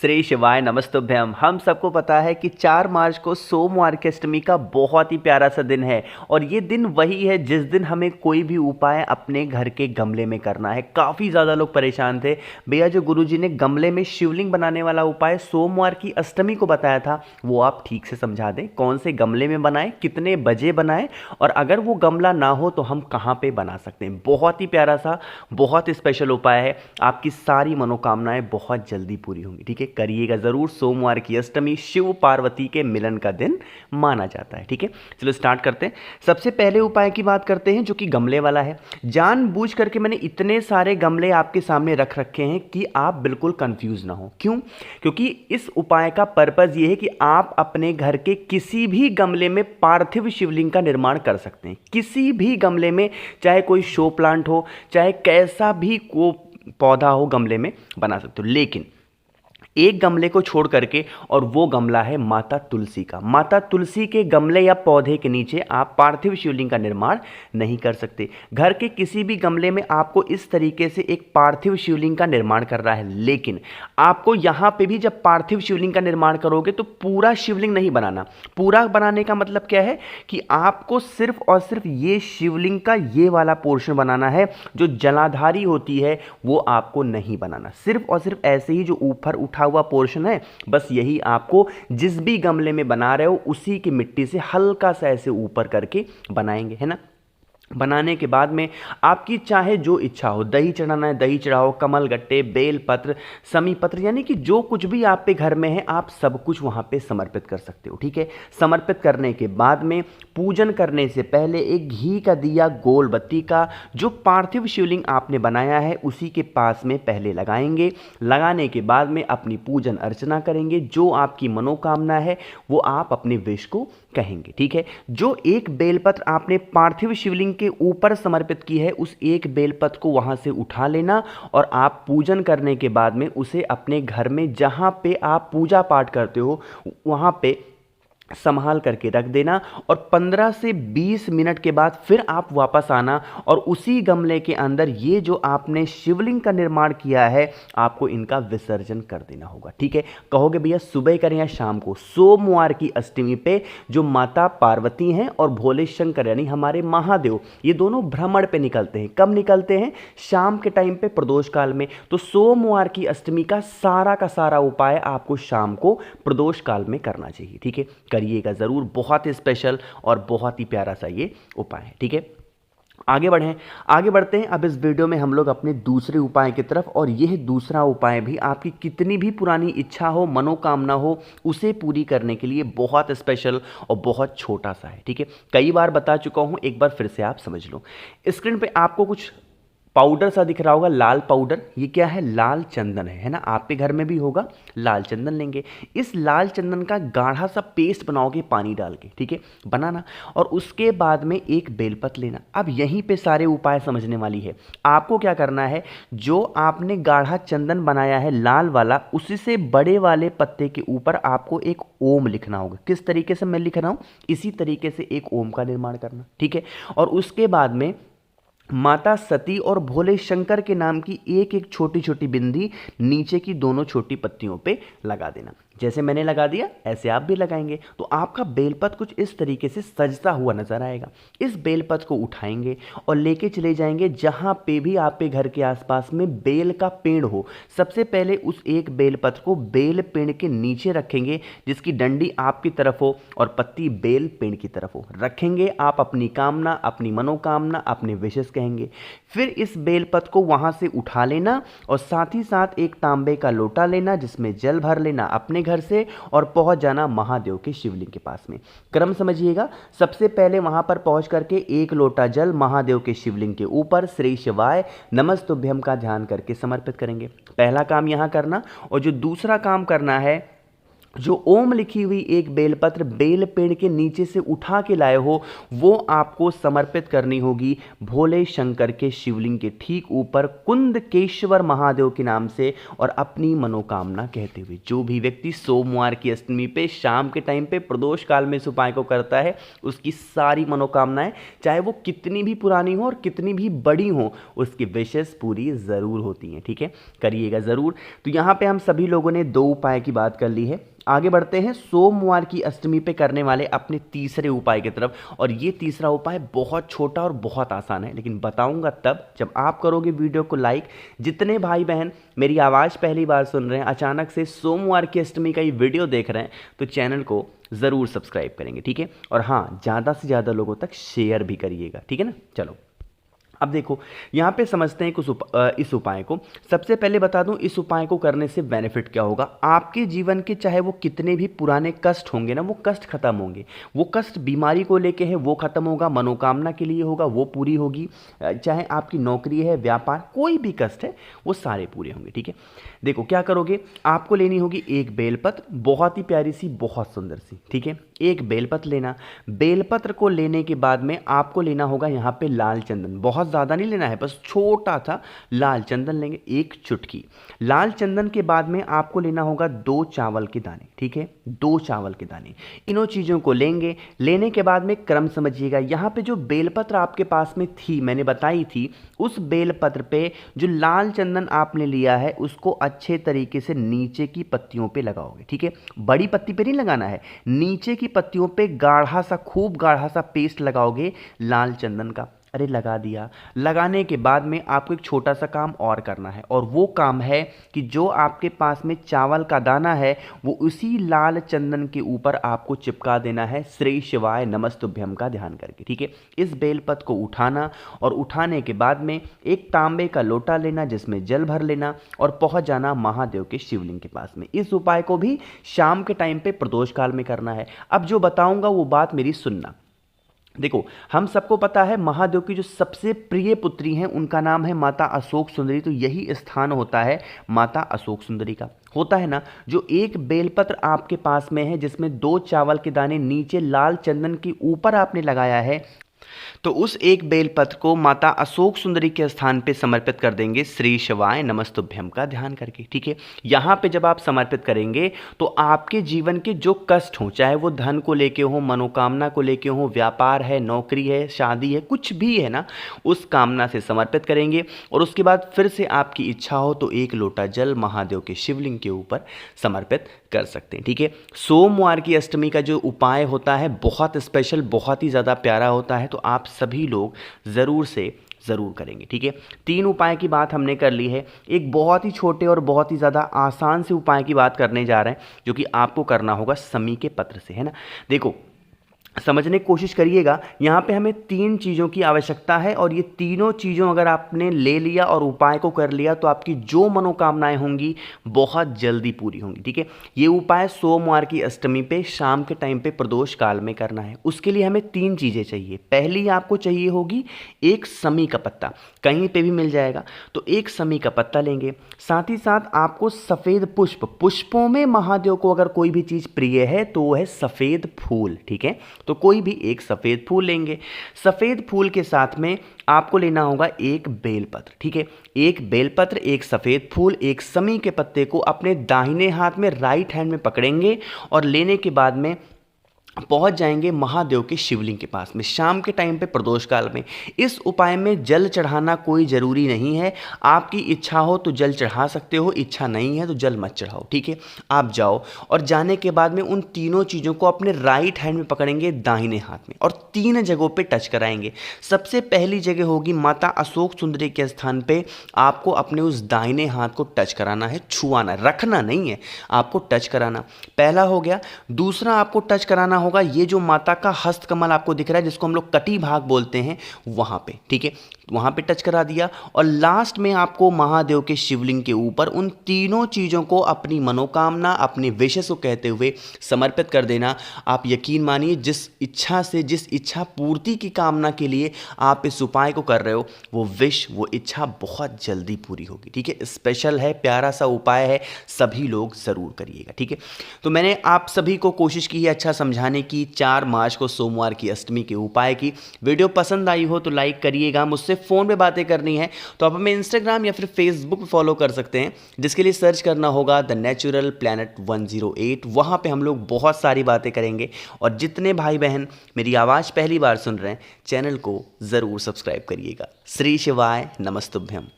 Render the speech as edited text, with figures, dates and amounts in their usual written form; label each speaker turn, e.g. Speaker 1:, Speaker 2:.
Speaker 1: श्री शिवाय नमस्तुभ्यम। हम सबको पता है कि 4 मार्च को सोमवार की अष्टमी का बहुत ही प्यारा सा दिन है और ये दिन वही है जिस दिन हमें कोई भी उपाय अपने घर के गमले में करना है। काफ़ी ज़्यादा लोग परेशान थे भैया, जो गुरुजी ने गमले में शिवलिंग बनाने वाला उपाय सोमवार की अष्टमी को बताया था वो आप ठीक से समझा दें। कौन से गमले में बनाएं, कितने बजे बनाएं और अगर वो गमला ना हो तो हम कहाँ पे बना सकते हैं। बहुत ही प्यारा सा, बहुत स्पेशल उपाय है। आपकी सारी मनोकामनाएं बहुत जल्दी पूरी होंगी। ठीक है, करिएगा ज़रूर। सोमवार की अष्टमी शिव पार्वती के मिलन का दिन माना जाता है। ठीक है, चलो स्टार्ट करते हैं। सबसे पहले उपाय की बात करते हैं जो कि गमले वाला है। जानबूझ करके मैंने इतने सारे गमले आपके सामने रख रखे हैं कि आप बिल्कुल कंफ्यूज ना हो। क्यों? क्योंकि इस उपाय का पर्पज़ ये है कि आप अपने घर के किसी भी गमले में पार्थिव शिवलिंग का निर्माण कर सकते हैं। किसी भी गमले में, चाहे कोई शो प्लांट हो, चाहे कैसा भी को पौधा हो, गमले में बना सकते हो। लेकिन एक गमले को छोड़ करके, और वो गमला है माता तुलसी का। माता तुलसी के गमले या पौधे के नीचे आप पार्थिव शिवलिंग का निर्माण नहीं कर सकते। घर के किसी भी गमले में आपको इस तरीके से एक पार्थिव शिवलिंग का निर्माण कर रहा है, लेकिन आपको यहाँ पे भी जब पार्थिव शिवलिंग का निर्माण करोगे तो पूरा शिवलिंग नहीं बनाना। पूरा बनाने का मतलब क्या है कि आपको सिर्फ और सिर्फ ये शिवलिंग का ये वाला पोर्शन बनाना है। जो जलाधारी होती है वो आपको नहीं बनाना। सिर्फ और सिर्फ ऐसे ही जो ऊपर उठा हुआ पोर्शन है, बस यही आपको जिस भी गमले में बना रहे हो उसी की मिट्टी से हल्का सा ऐसे ऊपर करके बनाएंगे, है ना। बनाने के बाद में आपकी चाहे जो इच्छा हो, दही चढ़ाना है दही चढ़ाओ, कमल गट्टे, बेल पत्र, समी पत्र, यानी कि जो कुछ भी आप पे घर में है आप सब कुछ वहाँ पे समर्पित कर सकते हो। ठीक है, समर्पित करने के बाद में पूजन करने से पहले एक घी का दिया गोल बत्ती का जो पार्थिव शिवलिंग आपने बनाया है उसी के पास में पहले लगाएंगे। लगाने के बाद में अपनी पूजन अर्चना करेंगे। जो आपकी मनोकामना है वो आप अपने विश को कहेंगे। ठीक है, जो एक बेलपत्र आपने पार्थिव शिवलिंग के ऊपर समर्पित की है उस एक बेलपत्र को वहां से उठा लेना और आप पूजन करने के बाद में उसे अपने घर में जहां पे आप पूजा पाठ करते हो वहां पे संभाल करके रख देना और 15 से 20 मिनट के बाद फिर आप वापस आना और उसी गमले के अंदर ये जो आपने शिवलिंग का निर्माण किया है आपको इनका विसर्जन कर देना होगा। ठीक है, कहोगे भैया सुबह करें या शाम को? सोमवार की अष्टमी पे जो माता पार्वती हैं और भोले शंकर यानी हमारे महादेव, ये दोनों भ्रमण पे निकलते हैं। कब निकलते हैं? शाम के टाइम पे, प्रदोष काल में। तो सोमवार की अष्टमी का सारा उपाय आपको शाम को प्रदोष काल में करना चाहिए। ठीक है, करिएगा ज़रूर। बहुत ही स्पेशल और बहुत ही प्यारा सा ये उपाय है। ठीक है, आगे बढ़ते हैं। अब इस वीडियो में हम लोग अपने दूसरे उपाय की तरफ, और यह दूसरा उपाय भी आपकी कितनी भी पुरानी इच्छा हो, मनोकामना हो, उसे पूरी करने के लिए बहुत स्पेशल और बहुत छोटा सा है। ठीक है, कई बार बता चुका हूं, एक बार फिर से आप समझ लो। स्क्रीन पे आपको कुछ पाउडर सा दिख रहा होगा, लाल पाउडर। ये क्या है? लाल चंदन है ना। आपके घर में भी होगा। लाल चंदन लेंगे, इस लाल चंदन का गाढ़ा सा पेस्ट बनाओगे पानी डाल के। ठीक है, बनाना, और उसके बाद में एक बेलपत्र लेना। अब यहीं पे सारे उपाय समझने वाली है। आपको क्या करना है, जो आपने गाढ़ा चंदन बनाया है लाल वाला, उसी से बड़े वाले पत्ते के ऊपर आपको एक ओम लिखना होगा। किस तरीके से मैं लिख रहा हूं, इसी तरीके से एक ओम का निर्माण करना। ठीक है, और उसके बाद में माता सती और भोले शंकर के नाम की एक एक छोटी छोटी बिंदी नीचे की दोनों छोटी पत्तियों पे लगा देना। जैसे मैंने लगा दिया ऐसे आप भी लगाएंगे तो आपका बेलपत्र कुछ इस तरीके से सजता हुआ नजर आएगा। इस बेलपत्र को उठाएंगे और लेके चले जाएंगे जहां पे भी आपके घर के आसपास में बेल का पेड़ हो। सबसे पहले उस एक बेलपत्र को बेल पेड़ के नीचे रखेंगे जिसकी डंडी आपकी तरफ हो और पत्ती बेल पेड़ की तरफ हो। रखेंगे, आप अपनी कामना, अपनी मनोकामना, अपने विशेष कहेंगे। फिर इस बेलपत्र को वहां से उठा लेना और साथ ही साथ एक तांबे का लोटा लेना जिसमें जल भर लेना अपने घर से और पहुंच जाना महादेव के शिवलिंग के पास में। क्रम समझिएगा, सबसे पहले वहां पर पहुंच करके एक लोटा जल महादेव के शिवलिंग के ऊपर श्री शिवाय नमस्तुभ्यम का ध्यान करके समर्पित करेंगे। पहला काम यहां करना, और जो दूसरा काम करना है जो ओम लिखी हुई एक बेलपत्र बेल पेड़ के नीचे से उठा के लाए हो, वो आपको समर्पित करनी होगी भोले शंकर के शिवलिंग के ठीक ऊपर कुंदकेश्वर महादेव के नाम से, और अपनी मनोकामना कहते हुए। जो भी व्यक्ति सोमवार की अष्टमी पे शाम के टाइम पे प्रदोष काल में इस उपाय को करता है, उसकी सारी मनोकामनाएं, चाहे वो कितनी भी पुरानी हो और कितनी भी बड़ी हो, उसकी विशेष पूरी ज़रूर होती हैं। ठीक है, करिएगा ज़रूर। तो यहाँ पे हम सभी लोगों ने 2 उपाय की बात कर ली है। आगे बढ़ते हैं सोमवार की अष्टमी पे करने वाले अपने तीसरे उपाय की तरफ। और ये तीसरा उपाय बहुत छोटा और बहुत आसान है, लेकिन बताऊंगा तब जब आप करोगे वीडियो को लाइक। जितने भाई बहन मेरी आवाज़ पहली बार सुन रहे हैं, अचानक से सोमवार की अष्टमी का ये वीडियो देख रहे हैं, तो चैनल को ज़रूर सब्सक्राइब करेंगे। ठीक है, और हाँ, ज़्यादा से ज़्यादा लोगों तक शेयर भी करिएगा। ठीक है ना, चलो अब देखो यहाँ पे समझते हैं इस उपाय को। सबसे पहले बता दूं इस उपाय को करने से बेनिफिट क्या होगा। आपके जीवन के चाहे वो कितने भी पुराने कष्ट होंगे ना, वो कष्ट खत्म होंगे। वो कष्ट बीमारी को लेके है, वो खत्म होगा। मनोकामना के लिए होगा, वो पूरी होगी। चाहे आपकी नौकरी है, व्यापार, कोई भी कष्ट है, वो सारे पूरे होंगे। ठीक है, देखो क्या करोगे, आपको लेनी होगी एक बेलपत्र, बहुत ही प्यारी सी, बहुत सुंदर सी। ठीक है, एक बेलपत्र लेना। बेलपत्र को लेने के बाद में आपको लेना होगा यहाँ पे लाल चंदन। बहुत ज़्यादा नहीं लेना है, बस छोटा सा लाल चंदन लेंगे, एक चुटकी। लाल चंदन के बाद में आपको लेना होगा 2 चावल के दाने। ठीक है, 2 चावल के दाने। इन्हों चीज़ों को लेंगे। लेने के बाद में क्रम समझिएगा। यहाँ पे जो बेलपत्र आपके पास में थी, मैंने बताई थी, उस बेलपत्र पे जो लाल चंदन आपने लिया है, उसको अच्छे तरीके से नीचे की पत्तियों पे लगाओगे। ठीक है, बड़ी पत्ती पे नहीं लगाना है, नीचे की पत्तियों पे गाढ़ा सा, खूब गाढ़ा सा पेस्ट लगाओगे लाल चंदन का। अरे लगा दिया। लगाने के बाद में आपको एक छोटा सा काम और करना है, और वो काम है कि जो आपके पास में चावल का दाना है, वो उसी लाल चंदन के ऊपर आपको चिपका देना है श्री शिवाय नमस्तुभ्यम का ध्यान करके। ठीक है, इस बेलपत्र को उठाना, और उठाने के बाद में एक तांबे का लोटा लेना, जिसमें जल भर लेना, और पहुंच जाना महादेव के शिवलिंग के पास में। इस उपाय को भी शाम के टाइम पे प्रदोष काल में करना है। अब जो बताऊंगा वो बात मेरी सुनना। देखो, हम सबको पता है महादेव की जो सबसे प्रिय पुत्री हैं, उनका नाम है माता अशोक सुंदरी। तो यही स्थान होता है माता अशोक सुंदरी का, होता है ना। जो एक बेलपत्र आपके पास में है, जिसमें 2 चावल के दाने नीचे लाल चंदन के ऊपर आपने लगाया है, तो उस एक बेलपत्र को माता अशोक सुंदरी के स्थान पे समर्पित कर देंगे श्री शिवाय नमस्तुभ्यम का ध्यान करके। ठीक है, यहाँ पे जब आप समर्पित करेंगे तो आपके जीवन के जो कष्ट हों, चाहे वो धन को लेके हो, मनोकामना को लेके हो, व्यापार है, नौकरी है, शादी है, कुछ भी है ना, उस कामना से समर्पित करेंगे। और उसके बाद फिर से आपकी इच्छा हो तो 1 लोटा जल महादेव के शिवलिंग के ऊपर समर्पित कर सकते हैं। ठीक है, सोमवार की अष्टमी का जो उपाय होता है बहुत स्पेशल, बहुत ही ज़्यादा प्यारा होता है, तो आप सभी लोग ज़रूर से ज़रूर करेंगे। ठीक है, 3 उपाय की बात हमने कर ली है। एक बहुत ही छोटे और बहुत ही ज़्यादा आसान से उपाय की बात करने जा रहे हैं, जो कि आपको करना होगा समी के पत्र से, है ना। देखो, समझने की कोशिश करिएगा। यहाँ पे हमें 3 चीज़ों की आवश्यकता है, और ये तीनों चीज़ों अगर आपने ले लिया और उपाय को कर लिया, तो आपकी जो मनोकामनाएं होंगी बहुत जल्दी पूरी होंगी। ठीक है, ये उपाय सोमवार की अष्टमी पे शाम के टाइम पे प्रदोष काल में करना है। उसके लिए हमें 3 चीज़ें चाहिए। पहली आपको चाहिए होगी एक समी का पत्ता, कहीं पे भी मिल जाएगा, तो एक समी का पत्ता लेंगे। साथ ही साथ आपको सफ़ेद पुष्प, पुष्पों में महादेव को अगर कोई भी चीज़ प्रिय है तो वो है सफ़ेद फूल। ठीक है, तो कोई भी एक सफ़ेद फूल लेंगे। सफ़ेद फूल के साथ में आपको लेना होगा एक बेलपत्र। ठीक है, एक बेलपत्र, एक सफ़ेद फूल, एक समी के पत्ते को अपने दाहिने हाथ में, राइट हैंड में पकड़ेंगे, और लेने के बाद में पहुंच जाएंगे महादेव के शिवलिंग के पास में शाम के टाइम पे प्रदोष काल में। इस उपाय में जल चढ़ाना कोई ज़रूरी नहीं है। आपकी इच्छा हो तो जल चढ़ा सकते हो, इच्छा नहीं है तो जल मत चढ़ाओ। ठीक है, आप जाओ, और जाने के बाद में उन तीनों चीज़ों को अपने राइट हैंड में पकड़ेंगे दाहिने हाथ में, और 3 जगहों पे टच कराएंगे। सबसे पहली जगह होगी माता अशोक सुंदरी के स्थान पे। आपको अपने उस दाहिने हाथ को टच कराना है, छुआना, रखना नहीं है, आपको टच कराना। पहला हो गया। दूसरा आपको टच कराना होगा ये जो माता का हस्त कमल आपको दिख रहा है, जिसको हम लोग कटी भाग बोलते हैं, वहां पे। ठीक है, वहाँ पे टच करा दिया, और लास्ट में आपको महादेव के शिवलिंग के ऊपर उन तीनों चीज़ों को अपनी मनोकामना, अपने विशेष को कहते हुए समर्पित कर देना। आप यकीन मानिए जिस इच्छा से, जिस इच्छा पूर्ति की कामना के लिए आप इस उपाय को कर रहे हो, वो विश, वो इच्छा बहुत जल्दी पूरी होगी। ठीक है, स्पेशल है, प्यारा सा उपाय है, सभी लोग ज़रूर करिएगा। ठीक है, तो मैंने आप सभी को कोशिश की है अच्छा समझाने की 4 मार्च को सोमवार की अष्टमी के उपाय की। वीडियो पसंद आई हो तो लाइक करिएगा। मुझसे फ़ोन पे बातें करनी है तो आप हमें इंस्टाग्राम या फिर फेसबुक पे फॉलो कर सकते हैं, जिसके लिए सर्च करना होगा द नेचुरल प्लैनेट 108। वहाँ पे हम लोग बहुत सारी बातें करेंगे। और जितने भाई बहन मेरी आवाज़ पहली बार सुन रहे हैं, चैनल को ज़रूर सब्सक्राइब करिएगा। श्री शिवाय नमस्तुभ्यम।